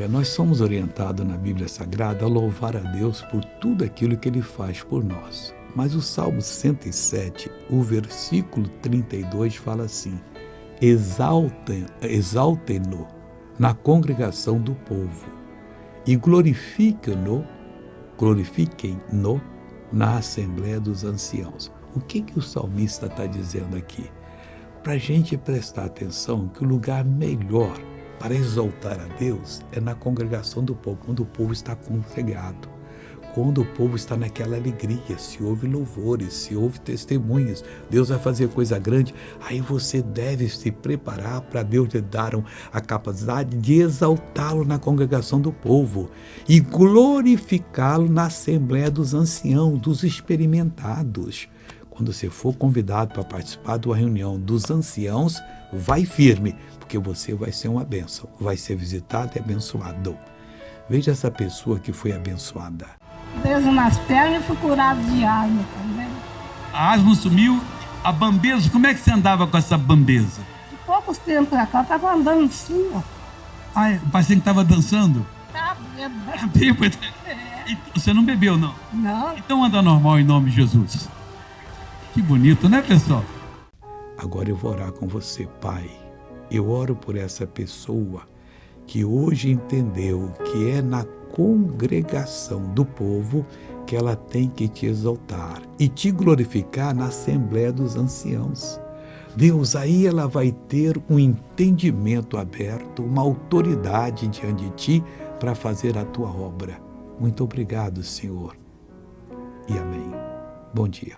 Olha, nós somos orientados na Bíblia Sagrada a louvar a Deus por tudo aquilo que Ele faz por nós. Mas o Salmo 107, o versículo 32 fala assim: exaltem-no na congregação do povo e glorifiquem-no na Assembleia dos Anciãos. O que o salmista está dizendo aqui? Para a gente prestar atenção que o lugar melhor para exaltar a Deus é na congregação do povo, quando o povo está congregado, quando o povo está naquela alegria, se ouve louvores, se ouve testemunhas, Deus vai fazer coisa grande, aí você deve se preparar para Deus lhe dar a capacidade de exaltá-lo na congregação do povo e glorificá-lo na Assembleia dos Anciãos, dos experimentados. Quando você for convidado para participar de uma reunião dos anciãos, vai firme, porque você vai ser uma bênção, vai ser visitado e abençoado. Veja essa pessoa que foi abençoada. Beijo nas pernas e fui curado de asma também. A asma sumiu, a bambeza, como é que você andava com essa bambeza? De poucos tempos pra cá, eu tava andando assim, ó. Ah, parecia que estava dançando? Tá bêbado. Bêbado? Você não bebeu, não? Não. Então anda normal em nome de Jesus. Que bonito, né, pessoal? Agora eu vou orar com você, Pai. Eu oro por essa pessoa que hoje entendeu que é na congregação do povo que ela tem que te exaltar e te glorificar na Assembleia dos Anciãos. Deus, aí ela vai ter um entendimento aberto, uma autoridade diante de ti para fazer a tua obra. Muito obrigado, Senhor. E amém. Bom dia.